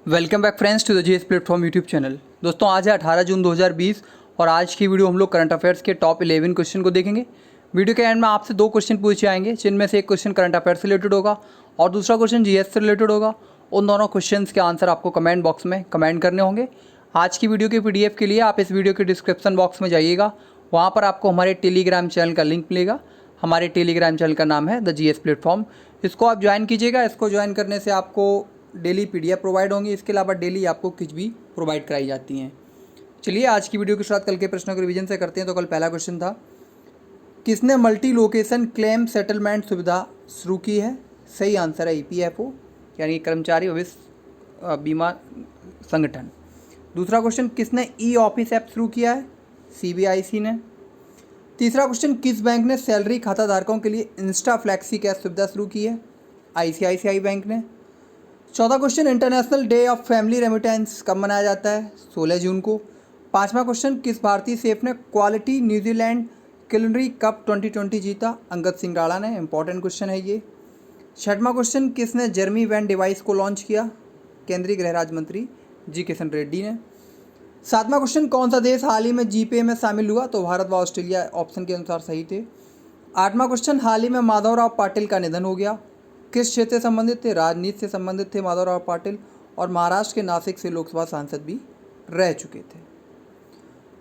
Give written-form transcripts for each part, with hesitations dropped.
Welcome back friends to the GS platform YouTube channel. दोस्तों आज है 18 जून 2020 और आज की वीडियो हम लोग करंट अफेयर्स के टॉप 11 क्वेश्चन को देखेंगे। वीडियो के एंड में आपसे 2 क्वेश्चन पूछे आएंगे, जिनमें से एक क्वेश्चन करंट अफेयर्स से रिलेटेड होगा और दूसरा क्वेश्चन जीएस से रिलेटेड होगा। उन दोनों क्वेश्चन के आंसर आपको कमेंट बॉक्स में कमेंट करने होंगे। आज की वीडियो के PDF के लिए आप इस वीडियो के डिस्क्रिप्शन बॉक्स में जाइएगा, वहाँ पर आपको हमारे टेलीग्राम चैनल का लिंक मिलेगा। हमारे टेलीग्राम चैनल का नाम है द जीएस प्लेटफॉर्म। इसको आप ज्वाइन कीजिएगा। इसको ज्वाइन करने से आपको डेली PDF प्रोवाइड होंगी, इसके अलावा डेली आपको कुछ भी प्रोवाइड कराई जाती हैं। चलिए आज की वीडियो की शुरुआत कल के प्रश्नों के रिवीजन से करते हैं। तो कल पहला क्वेश्चन था, किसने मल्टी लोकेशन क्लेम सेटलमेंट सुविधा शुरू की है? सही आंसर है EPFO यानी कर्मचारी भविष्य बीमा संगठन। दूसरा क्वेश्चन, किसने E-ऑफिस ऐप शुरू किया है? CBIC ने। तीसरा क्वेश्चन, किस बैंक ने सैलरी खाताधारकों के लिए इंस्टा फ्लैक्सी कैश सुविधा शुरू की है? ICICI बैंक ने। चौथा question, international day of family remittance कब मनाया जाता है? 16 जून को। पांचवा क्वेश्चन, किस भारतीय शेफ ने क्वालिटी न्यूजीलैंड क्यूलिनरी कप 2020 जीता? अंगद सिंह राणा ने। इंपॉर्टेंट क्वेश्चन है ये। छठवां क्वेश्चन, किसने जर्मी वैन डिवाइस को लॉन्च किया? केंद्रीय गृह राज्य मंत्री जी किशन रेड्डी ने। सातवां क्वेश्चन, कौन सा देश हाल ही में GPA में शामिल हुआ? तो भारत व ऑस्ट्रेलिया ऑप्शन के अनुसार सही थे। आठवां क्वेश्चन, हाल ही में माधवराव पाटिल का निधन हो गया। किस क्षेत्र से संबंधित थे? राजनीति से संबंधित थे माधवराव पाटिल और महाराष्ट्र के नासिक से लोकसभा सांसद भी रह चुके थे।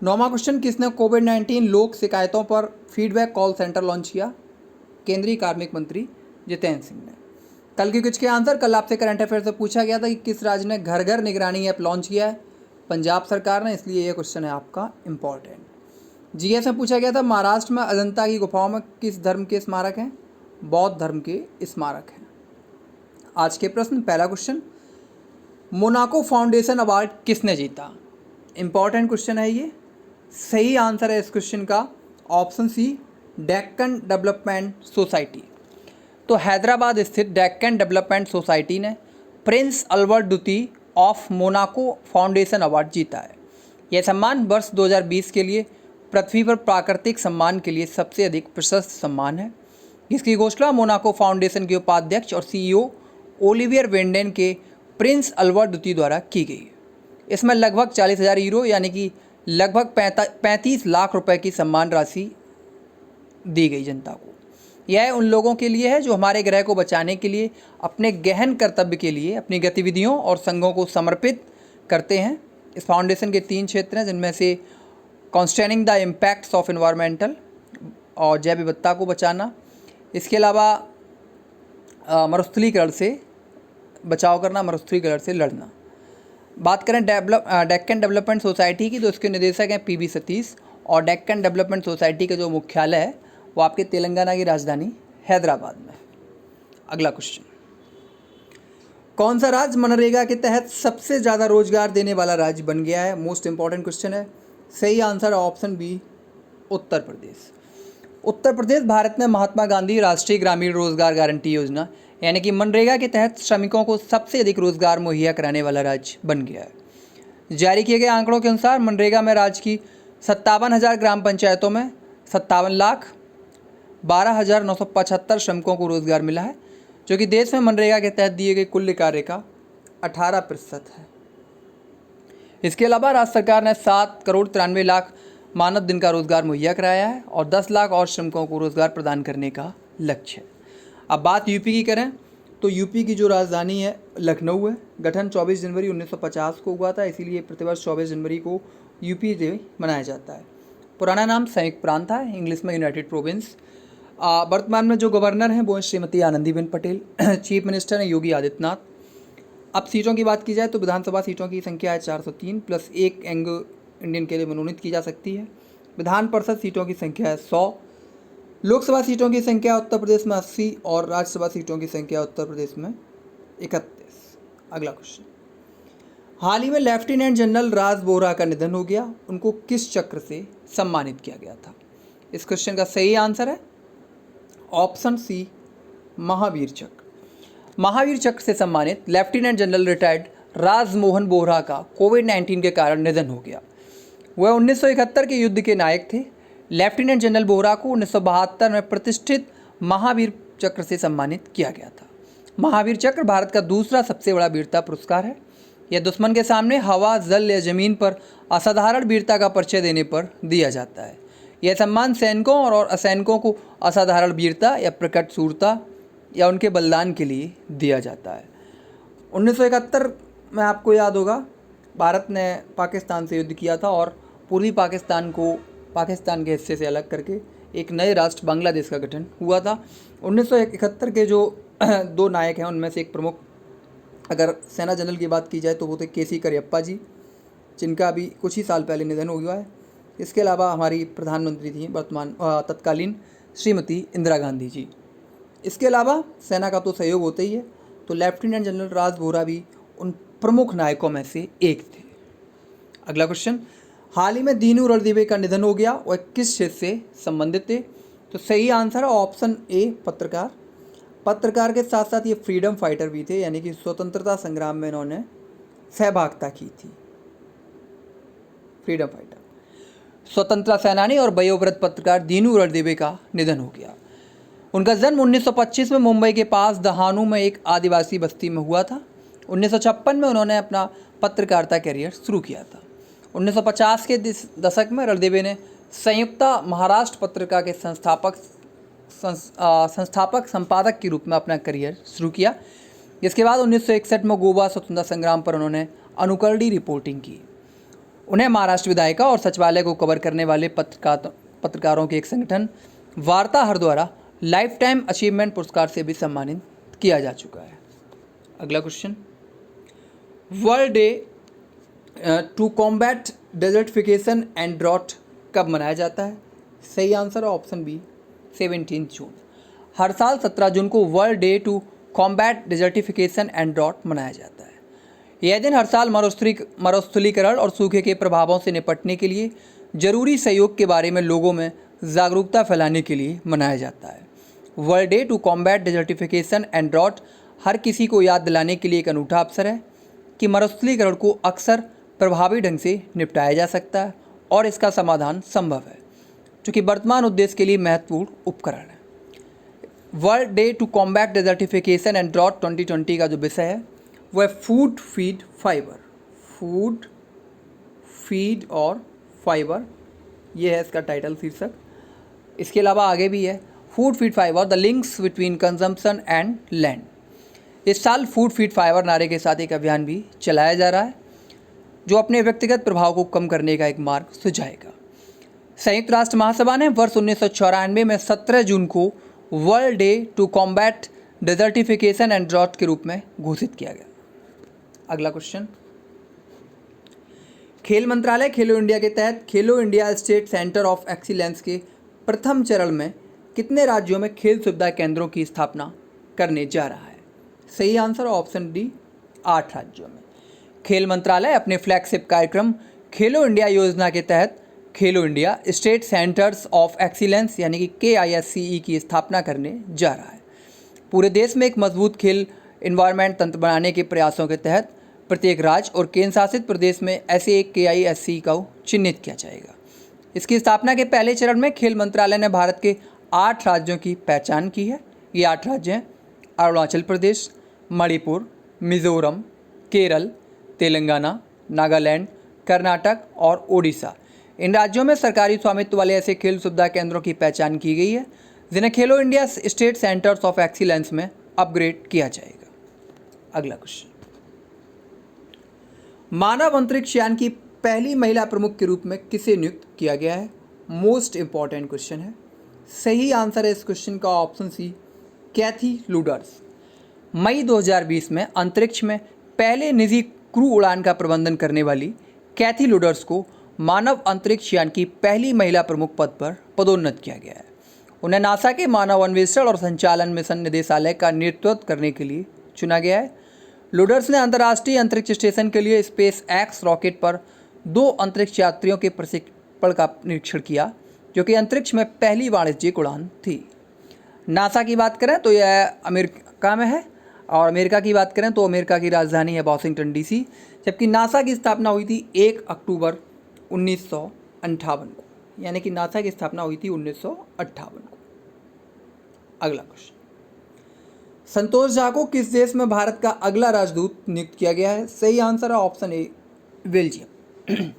नौवां क्वेश्चन, किसने कोविड-19 लोक शिकायतों पर फीडबैक कॉल सेंटर लॉन्च किया? केंद्रीय कार्मिक मंत्री जितेंद्र सिंह ने। कल के कुछ के आंसर, कल आपसे करंट अफेयर से पूछा गया था कि किस राज्य ने घर घर निगरानी ऐप लॉन्च किया है? पंजाब सरकार ने, इसलिए यह क्वेश्चन है आपका इम्पॉर्टेंट। GS में पूछा गया था, महाराष्ट्र में अजंता की गुफाओं में किस धर्म के स्मारक हैं? बौद्ध धर्म के स्मारक हैं। आज के प्रश्न, पहला क्वेश्चन, मोनाको फाउंडेशन अवार्ड किसने जीता? इंपॉर्टेंट क्वेश्चन है ये। सही आंसर है इस क्वेश्चन का option C, Deccan development society. तो हैदराबाद स्थित डेक्कन डेवलपमेंट सोसाइटी ने प्रिंस अल्बर्ट द्वितीय ऑफ मोनाको फाउंडेशन अवार्ड जीता है। यह सम्मान वर्ष 2020 के लिए पृथ्वी पर प्राकृतिक सम्मान के लिए सबसे अधिक प्रशस्त सम्मान है। इसकी घोषणा मोनाको फाउंडेशन के उपाध्यक्ष और CEO ओलिवियर वेंडेन के प्रिंस अल्बर्ट द्वितीय द्वारा की गई है। इसमें लगभग 40,000 यूरो यानी कि लगभग 35 लाख रुपए की सम्मान राशि दी गई जनता को। यह उन लोगों के लिए है जो हमारे ग्रह को बचाने के लिए अपने गहन कर्तव्य के लिए अपनी गतिविधियों और संघों को समर्पित करते हैं। इस फाउंडेशन के 3 क्षेत्र हैं, जिनमें से कॉन्स्टेनिंग द इम्पैक्ट्स ऑफ एनवायरमेंटल और जैव विविधता को बचाना, इसके अलावा मरुस्थलीकरण से बचाव करना, मरुस्थलीकरण से लड़ना। बात करें डेक्कन डेवलपमेंट सोसाइटी की, तो इसके निदेशक हैं PV सतीश और डेक्कन डेवलपमेंट सोसाइटी का जो मुख्यालय है वो आपके तेलंगाना की राजधानी हैदराबाद में। अगला क्वेश्चन, कौन सा राज्य मनरेगा के तहत सबसे ज़्यादा रोजगार देने वाला राज्य बन गया है? मोस्ट इंपॉर्टेंट क्वेश्चन है। सही आंसर है ऑप्शन B, उत्तर प्रदेश। उत्तर प्रदेश भारत में महात्मा गांधी राष्ट्रीय ग्रामीण रोजगार गारंटी योजना यानी कि मनरेगा के तहत श्रमिकों को सबसे अधिक रोजगार मुहैया कराने वाला राज्य बन गया है। जारी किए गए आंकड़ों के अनुसार मनरेगा में राज्य की 57,000 ग्राम पंचायतों में 57,12,975 श्रमिकों को रोजगार मिला है, जो कि देश में मनरेगा के तहत दिए गए कुल कार्य का 18% है। इसके अलावा राज्य सरकार ने 7,93,00,000 मानव दिन का रोजगार मुहैया कराया है और 10 लाख और श्रमिकों को रोजगार प्रदान करने का लक्ष्य है। अब बात यूपी की करें तो यूपी की जो राजधानी है लखनऊ है। गठन 24 जनवरी 1950 को हुआ था, इसीलिए प्रतिवर्ष 24 जनवरी को यूपी डे मनाया जाता है। पुराना नाम संयुक्त प्रांत था, इंग्लिश में यूनाइटेड प्रोविंस। वर्तमान में जो गवर्नर हैं वो हैं श्रीमती आनंदीबेन पटेल। चीफ मिनिस्टर हैं योगी आदित्यनाथ। अब सीटों की बात की जाए तो विधानसभा सीटों की संख्या है 403 प्लस 1 एंग्लो इंडियन के लिए मनोनीत की जा सकती है। विधान परिषद सीटों की संख्या है 100। लोकसभा सीटों की संख्या उत्तर प्रदेश में 80 और राज्यसभा सीटों की संख्या उत्तर प्रदेश में 31। अगला क्वेश्चन, हाल ही में लेफ्टिनेंट जनरल राज बोहरा का निधन हो गया, उनको किस चक्र से सम्मानित किया गया था? इस क्वेश्चन का सही आंसर है ऑप्शन C, महावीर चक्र। महावीर चक्र से सम्मानित lieutenant general retired Rajmohan Bohra का कोविड-19 के कारण निधन हो गया। वह 1971 के युद्ध के नायक थे। लेफ्टिनेंट जनरल बोहरा को 1972 में प्रतिष्ठित महावीर चक्र से सम्मानित किया गया था। महावीर चक्र भारत का दूसरा सबसे बड़ा वीरता पुरस्कार है। यह दुश्मन के सामने हवा, जल या जमीन पर असाधारण वीरता का परिचय देने पर दिया जाता है। यह सम्मान सैनिकों और असैनिकों को असाधारण वीरता या प्रकट शूरता या उनके बलिदान के लिए दिया जाता है। 1971 में आपको याद होगा, भारत ने पाकिस्तान से युद्ध किया था और पूर्वी पाकिस्तान को पाकिस्तान के हिस्से से अलग करके एक नए राष्ट्र बांग्लादेश का गठन हुआ था। 1971 के जो दो नायक हैं उनमें से एक प्रमुख अगर सेना जनरल की बात की जाए तो वो थे केसी करियप्पा जी, जिनका अभी कुछ ही साल पहले निधन हो गया है। इसके अलावा हमारी प्रधानमंत्री थी वर्तमान तत्कालीन श्रीमती इंदिरा गांधी जी। इसके अलावा सेना का तो सहयोग होता ही है, तो लेफ्टिनेंट जनरल राज वोहरा भी उन प्रमुख नायकों में से एक थे। अगला क्वेश्चन, हाल ही में दीनू रणदीवे का निधन हो गया और किस क्षेत्र से संबंधित थे? तो सही आंसर है ऑप्शन ए, पत्रकार। पत्रकार के साथ साथ ये फ्रीडम फाइटर भी थे, यानी कि स्वतंत्रता संग्राम में इन्होंने सहभागिता की थी। फ्रीडम फाइटर, स्वतंत्रता सेनानी और वयोवृद्ध पत्रकार दीनू रणदीवे का निधन हो गया। उनका जन्म 1925 में मुंबई के पास दहानू में एक आदिवासी बस्ती में हुआ था। 1956 में उन्होंने अपना पत्रकारिता करियर शुरू किया था। 1950 के दशक में रणदीवे ने संयुक्त महाराष्ट्र पत्रिका के संस्थापक संपादक के रूप में अपना करियर शुरू किया। इसके बाद 1961 में गोवा स्वतंत्रता संग्राम पर उन्होंने अनुकरणीय रिपोर्टिंग की। उन्हें महाराष्ट्र विधायिका और सचिवालय को कवर करने वाले पत्रकारों के एक संगठन वार्ताहर द्वारा लाइफ टाइम अचीवमेंट पुरस्कार से भी सम्मानित किया जा चुका है। अगला question, world day to combat desertification and drought कब मनाया जाता है? सही आंसर है ऑप्शन बी, 17 जून। हर साल 17 जून को world day to combat desertification and drought मनाया जाता है। यह दिन हर साल मरुस्थलीकरण और सूखे के प्रभावों से निपटने के लिए जरूरी सहयोग के बारे में लोगों में जागरूकता फैलाने के लिए मनाया जाता है। World day to combat desertification and drought हर किसी को याद दिलाने के लिए एक अनूठा अवसर है कि मरुस्थलीकरण को अक्सर प्रभावी ढंग से निपटाया जा सकता है और इसका समाधान संभव है, जो कि वर्तमान उद्देश्य के लिए महत्वपूर्ण उपकरण है। World day to combat desertification and drought 2020 का जो विषय है वो है food, feed, fibre. Food, feed और फाइबर, ये है इसका टाइटल, शीर्षक। इसके अलावा आगे भी है food, feed, fibre, the links between consumption and land. इस साल फूड, फीड, फाइबर नारे के साथ एक अभियान भी चलाया जा रहा है जो अपने व्यक्तिगत प्रभाव को कम करने का एक मार्ग सुझाएगा। संयुक्त राष्ट्र महासभा ने वर्ष 1994 में 17 जून को world day to combat desertification and drought के रूप में घोषित किया गया। अगला क्वेश्चन, खेल मंत्रालय खेलो इंडिया के तहत खेलो India state centre of excellence के प्रथम चरण में कितने राज्यों में खेल सुविधा केंद्रों की स्थापना करने जा रहा है? सही आंसर ऑप्शन डी, 8 राज्यों में। खेल मंत्रालय अपने फ्लैगशिप कार्यक्रम खेलो इंडिया योजना के तहत खेलो India state centres of excellence यानी कि KISCE की स्थापना करने जा रहा है। पूरे देश में एक मजबूत खेल इन्वायरमेंट तंत्र बनाने के प्रयासों के तहत प्रत्येक राज्य और केंद्र शासित प्रदेश में ऐसे एक KISCE को चिन्हित किया जाएगा। इसकी स्थापना के पहले चरण में खेल मंत्रालय ने भारत के 8 राज्यों की पहचान की है। ये 8 राज्य हैं अरुणाचल प्रदेश, मणिपुर, मिजोरम, केरल, तेलंगाना, नागालैंड, कर्नाटक और ओडिशा। इन राज्यों में सरकारी स्वामित्व वाले ऐसे खेल सुविधा केंद्रों की पहचान की गई है जिन्हें खेलो India state centres of excellence में अपग्रेड किया जाएगा। अगला क्वेश्चन, मानव अंतरिक्ष यान की पहली महिला प्रमुख के रूप में किसे नियुक्त किया गया है? मोस्ट इंपॉर्टेंट क्वेश्चन है। सही आंसर है इस क्वेश्चन का ऑप्शन सी, कैथी लुडर्स। मई 2020 में अंतरिक्ष में पहले निजी क्रू उड़ान का प्रबंधन करने वाली कैथी लुडर्स को मानव अंतरिक्ष यान की पहली महिला प्रमुख पद पर पदोन्नत किया गया है। उन्हें नासा के मानव अन्वेषण और संचालन मिशन निदेशालय का नेतृत्व करने के लिए चुना गया है। लुडर्स ने अंतर्राष्ट्रीय अंतरिक्ष स्टेशन के लिए स्पेस एक्स रॉकेट पर 2 अंतरिक्ष यात्रियों के प्रशिक्षण का निरीक्षण किया, जो कि अंतरिक्ष में पहली वाणिज्यिक उड़ान थी। नासा की बात करें तो यह अमेरिका में है और अमेरिका की बात करें तो अमेरिका की राजधानी है वाशिंगटन DC, जबकि नासा की स्थापना हुई थी 1 अक्टूबर 1958 को, यानी कि नासा की स्थापना हुई थी 1958 को। अगला क्वेश्चन, संतोष झा को किस देश में भारत का अगला राजदूत नियुक्त किया गया है? सही आंसर है option A, Belgium.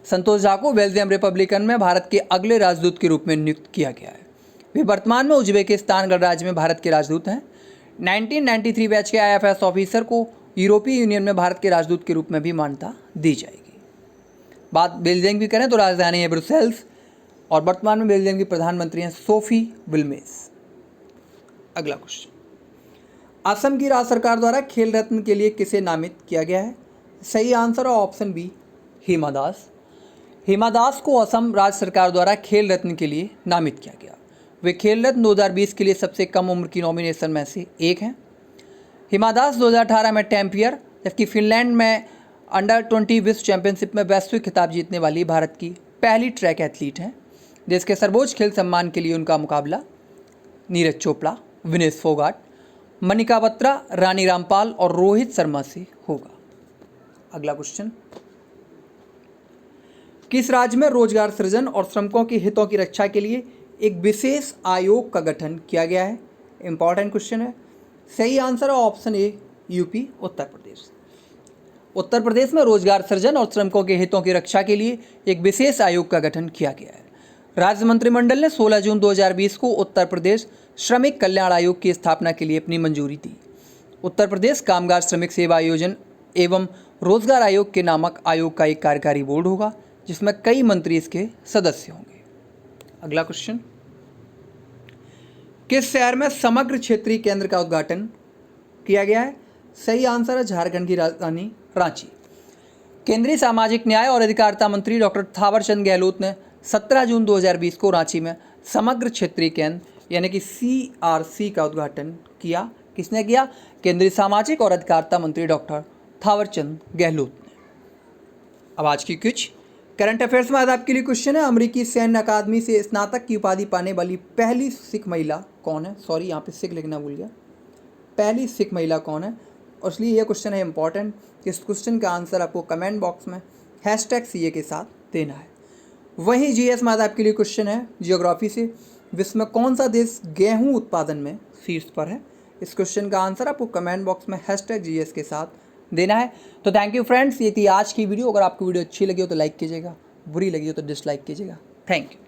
Santosh Jha को बेल्जियम रिपब्लिकन में भारत के अगले राजदूत के रूप में नियुक्त किया गया है। वे वर्तमान में उज्बेकिस्तान गणराज्य में भारत के राजदूत हैं। 1993 बैच के IFS ऑफिसर को यूरोपीय यूनियन में भारत के राजदूत के रूप में भी मान्यता दी जाएगी। बात बेल्जियम की करें तो राजधानी है ब्रुसेल्स और वर्तमान में बेल्जियम की प्रधानमंत्री हैं सोफी विल्मेस। अगला क्वेश्चन, असम की राज्य सरकार द्वारा खेल रत्न के लिए किसे नामित किया गया है? सही आंसर है ऑप्शन बी, हिमा दास। हिमा दास को असम राज्य सरकार द्वारा खेल रत्न के लिए नामित किया गया। वे खेल रत्न 2020 के लिए सबसे कम उम्र की नॉमिनेशन में से एक हैं। हिमा दास 2018 में टैम्पियर जबकि फिनलैंड में अंडर-20 विश्व चैंपियनशिप में वैश्विक खिताब जीतने वाली भारत की पहली ट्रैक एथलीट हैं। देश के सर्वोच्च खेल सम्मान के लिए उनका मुकाबला नीरज चोपड़ा, विनेश फोगाट, मनिका बत्रा, रानी रामपाल और रोहित शर्मा से होगा। अगला क्वेश्चन, किस राज्य में रोजगार सृजन और श्रमिकों के हितों की रक्षा के लिए एक विशेष आयोग का गठन किया गया है? इंपॉर्टेंट क्वेश्चन है। सही आंसर है option A, UP, Uttar Pradesh. Uttar Pradesh में रोजगार सृजन और श्रमिकों के हितों की रक्षा के लिए एक विशेष आयोग का गठन किया गया है। राज्य मंत्रिमंडल ने 16 जून 2020 को उत्तर प्रदेश श्रमिक कल्याण आयोग की स्थापना के लिए अपनी मंजूरी दी। उत्तर प्रदेश कामगार श्रमिक सेवा आयोजन एवं रोजगार आयोग के नामक आयोग का एक कार्यकारी बोर्ड होगा जिसमें कई मंत्री इसके सदस्य होंगे। अगला क्वेश्चन, किस शहर में समग्र क्षेत्रीय केंद्र का उद्घाटन किया गया है? सही आंसर है झारखंड की राजधानी रांची। केंद्रीय सामाजिक न्याय और अधिकारिता मंत्री डॉक्टर थावरचंद गहलोत ने 17 जून 2020 को रांची में समग्र क्षेत्रीय केंद्र यानी कि CRC का उद्घाटन किया। किसने किया? केंद्रीय सामाजिक और अधिकारिता मंत्री डॉक्टर थावरचंद गहलोत ने। अब आज की कुछ करंट अफेयर्स में आज आपके लिए क्वेश्चन है, अमेरिकी सैन्य अकादमी से स्नातक की उपाधि पाने वाली पहली सिख महिला कौन है? सॉरी, यहाँ पे सिख लिखना भूल गया। पहली सिख महिला कौन है? और इसलिए यह क्वेश्चन है इंपॉर्टेंट। इस क्वेश्चन का आंसर आपको कमेंट बॉक्स में #CA के साथ देना है। वहीं GS में आज आपके लिए क्वेश्चन है जियोग्राफी से, विश्व में कौन सा देश गेहूं उत्पादन में शीर्ष पर है? इस क्वेश्चन का आंसर आपको कमेंट बॉक्स में #GS के साथ देना है। तो थैंक यू फ्रेंड्स, ये थी आज की वीडियो। अगर आपको वीडियो अच्छी लगी हो तो लाइक कीजिएगा, बुरी लगी हो तो डिसलाइक कीजिएगा। Thank you.